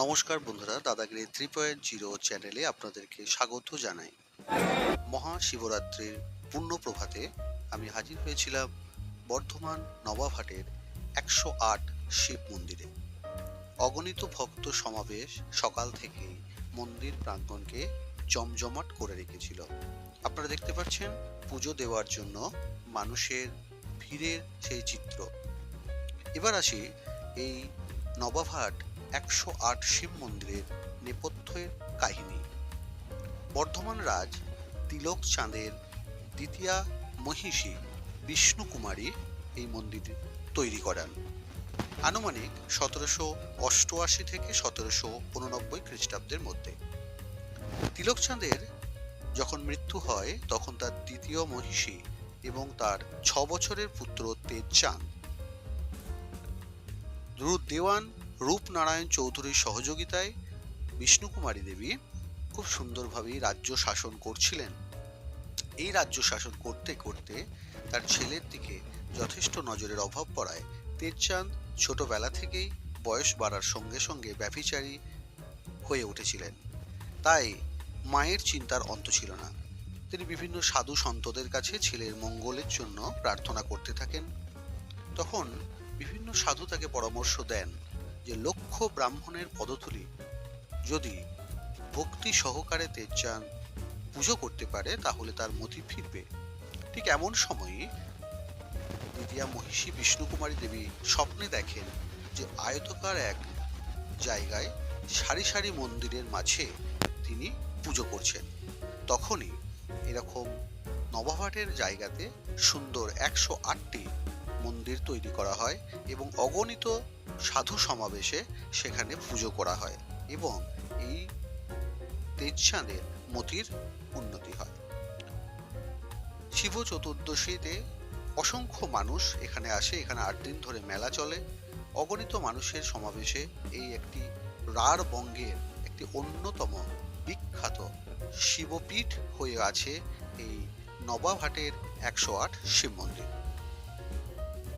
নমস্কার বন্ধুরা, দাদাগিরি 3.0 চ্যানেলে আপনাদেরকে স্বাগত জানাই। মহাশিবরাত্রির পূর্ণ প্রভাতে আমি হাজির হয়েছিলাম বর্ধমান নবাবহাটের 108 শিব মন্দিরে। অগণিত ভক্ত সমাবেশ সকাল থেকেই মন্দির প্রাঙ্গণকে জমজমাট করে রেখেছিল। আপনারা দেখতে পাচ্ছেন পুজো দেওয়ার জন্য মানুষের ভিড়ের সেই চিত্র। এবার আসি এই নবাবহাট 108 শিব মন্দিরের নেপথ্যের কাহিনী। বর্ধমান রাজ তিলক চাঁদের দ্বিতীয়া মহিষী বিষ্ণুকুমারী এই মন্দির তৈরি করান আনুমানিক 1788 থেকে 1789 খ্রিস্টাব্দের মধ্যে। তিলক চাঁদের যখন মৃত্যু হয় তখন তার দ্বিতীয় মহিষী এবং তার 6 বছরের পুত্র তেজচাঁদ দেওয়ান রূপনারায়ণ চৌধুরীর সহযোগিতায় বিষ্ণুকুমারী দেবী খুব সুন্দরভাবেই রাজ্য শাসন করছিলেন। এই রাজ্য শাসন করতে করতে তার ছেলের দিকে যথেষ্ট নজরের অভাব পড়ায় তেজচাঁদ ছোটবেলা থেকেই বয়স বাড়ার সঙ্গে সঙ্গে ব্যভিচারী হয়ে উঠেছিলেন। তাই মায়ের চিন্তার অন্ত ছিল না। তিনি বিভিন্ন সাধু সন্তদের কাছে ছেলের মঙ্গলের জন্য প্রার্থনা করতে থাকেন। তখন বিভিন্ন সাধু তাকে পরামর্শ দেন যে লক্ষ ব্রাহ্মণের পদধূলি যদি ভক্তি সহকারে তেজচাঁদ পুজো করতে পারে তাহলে তার মতি ফিরবে। ঠিক এমন সময়ই দ্বিতীয়া মহিষী বিষ্ণুকুমারী দেবী স্বপ্নে দেখেন যে আয়তকার এক জায়গায় সারি সারি মন্দিরের মাঝে তিনি পুজো করছেন। তখনই এরকম নবাবহাটের জায়গাতে সুন্দর 108টি মন্দির তৈরি করা হয় এবং অগণিত সাধু সমাবেশে সেখানে পুজো করা হয় এবং এই তেজচাঁদের মতির উন্নতি হয়। শিব চতুর্দশীতে অসংখ্য মানুষ এখানে আসে। এখানে 8 দিন ধরে মেলা চলে। অগণিত মানুষের সমাবেশে এই একটি রাঢ় বঙ্গের একটি অন্যতম বিখ্যাত শিবপীঠ হয়ে আছে এই নবাবহাটের 108 শিব মন্দির।